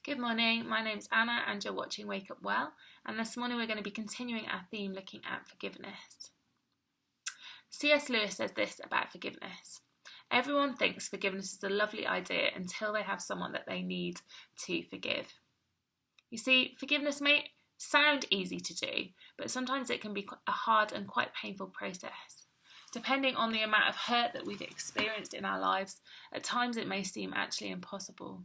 Good morning, my name's Anna and you're watching Wake Up Well, and this morning we're going to be continuing our theme looking at forgiveness. C.S. Lewis says this about forgiveness. Everyone thinks forgiveness is a lovely idea until they have someone that they need to forgive. You see, forgiveness may sound easy to do, but sometimes it can be a hard and quite painful process. Depending on the amount of hurt that we've experienced in our lives, at times it may seem actually impossible.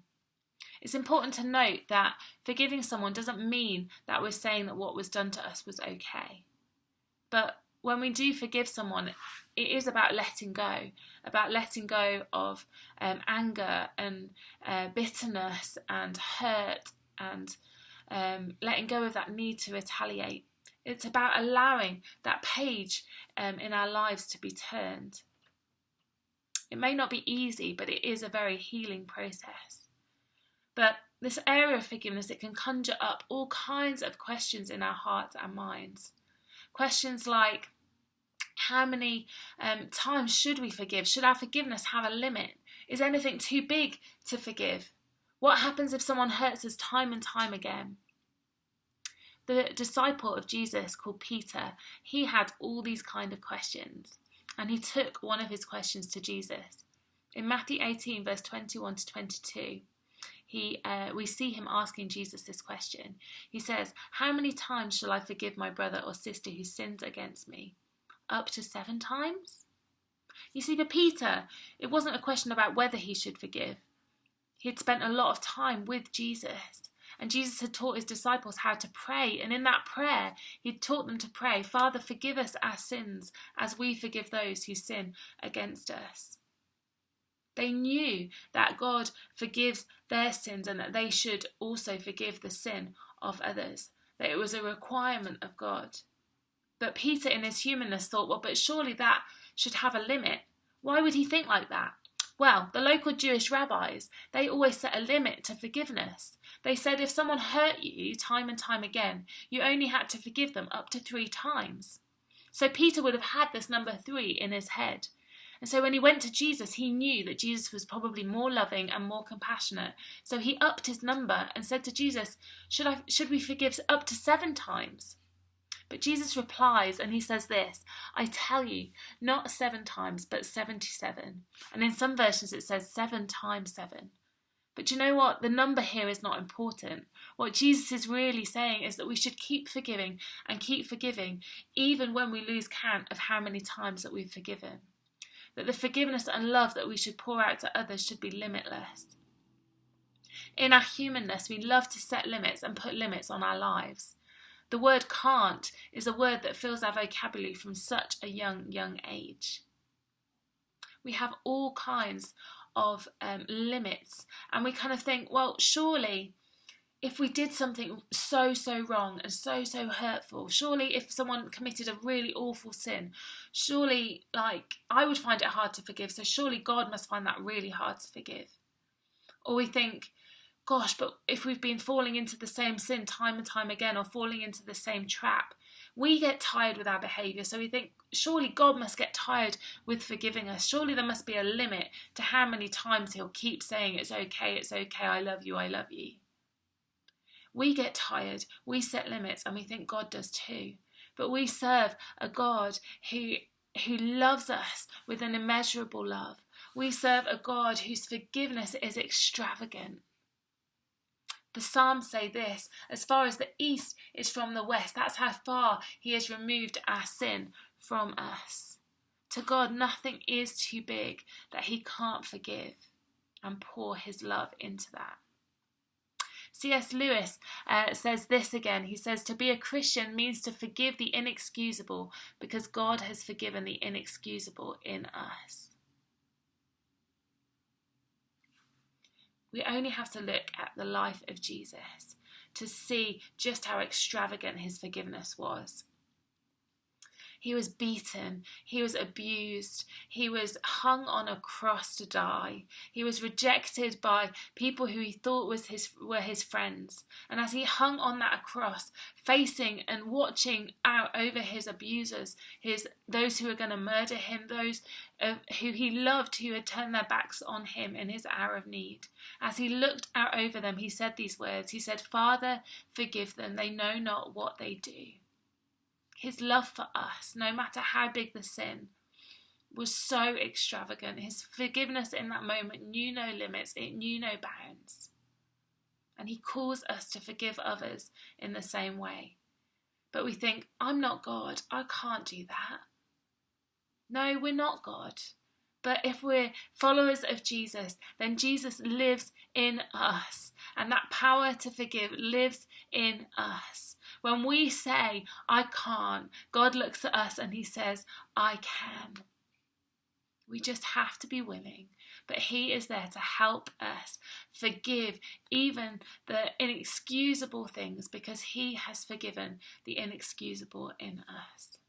It's important to note that forgiving someone doesn't mean that we're saying that what was done to us was okay. But when we do forgive someone, it is about letting go of anger and bitterness and hurt and letting go of that need to retaliate. It's about allowing that page in our lives to be turned. It may not be easy, but it is a very healing process. But this area of forgiveness, it can conjure up all kinds of questions in our hearts and minds. Questions like, how many times should we forgive? Should our forgiveness have a limit? Is anything too big to forgive? What happens if someone hurts us time and time again? The disciple of Jesus called Peter, he had all these kind of questions, and he took one of his questions to Jesus. In Matthew 18, verse 21 to 22, we see him asking Jesus this question. He says, how many times shall I forgive my brother or sister who sins against me? Up to 7 times? You see, for Peter, it wasn't a question about whether he should forgive. He had spent a lot of time with Jesus, and Jesus had taught his disciples how to pray, and in that prayer, he'd taught them to pray, Father, forgive us our sins as we forgive those who sin against us. They knew that God forgives their sins and that they should also forgive the sin of others, that it was a requirement of God. But Peter, in his humanness, thought, well, but surely that should have a limit. Why would he think like that? Well, the local Jewish rabbis, they always set a limit to forgiveness. They said if someone hurt you time and time again, you only had to forgive them up to 3 times. So Peter would have had this number 3 in his head. And so when he went to Jesus, he knew that Jesus was probably more loving and more compassionate. So he upped his number and said to Jesus, should we forgive up to 7 times? But Jesus replies and he says this, I tell you, not 7 times, but 77. And in some versions it says 7 times 7. But you know what? The number here is not important. What Jesus is really saying is that we should keep forgiving and keep forgiving, even when we lose count of how many times that we've forgiven. That the forgiveness and love that we should pour out to others should be limitless. In our humanness, we love to set limits and put limits on our lives. The word can't is a word that fills our vocabulary from such a young age. We have all kinds of limits, and we kind of think, well, surely if we did something so wrong and so hurtful, surely if someone committed a really awful sin, surely I would find it hard to forgive, so surely God must find that really hard to forgive. Or we think, gosh, but if we've been falling into the same sin time and time again, or falling into the same trap, we get tired with our behaviour, so we think, surely God must get tired with forgiving us. Surely there must be a limit to how many times he'll keep saying, it's okay, I love you, I love you. We get tired, we set limits, and we think God does too. But we serve a God who loves us with an immeasurable love. We serve a God whose forgiveness is extravagant. The Psalms say this, as far as the east is from the west, that's how far he has removed our sin from us. To God, nothing is too big that he can't forgive and pour his love into that. C.S. Lewis says this again. He says, to be a Christian means to forgive the inexcusable because God has forgiven the inexcusable in us. We only have to look at the life of Jesus to see just how extravagant his forgiveness was. He was beaten, he was abused, he was hung on a cross to die. He was rejected by people who he thought were his friends. And as he hung on that cross, facing and watching out over his abusers, those who were going to murder him, those who he loved, who had turned their backs on him in his hour of need. As he looked out over them, he said these words. He said, "Father, forgive them. They know not what they do." His love for us, no matter how big the sin, was so extravagant. His forgiveness in that moment knew no limits. It knew no bounds. And he calls us to forgive others in the same way. But we think, I'm not God. I can't do that. No, we're not God. But if we're followers of Jesus, then Jesus lives in us. And that power to forgive lives in us. When we say, I can't, God looks at us and he says, I can. We just have to be willing. But he is there to help us forgive even the inexcusable things, because he has forgiven the inexcusable in us.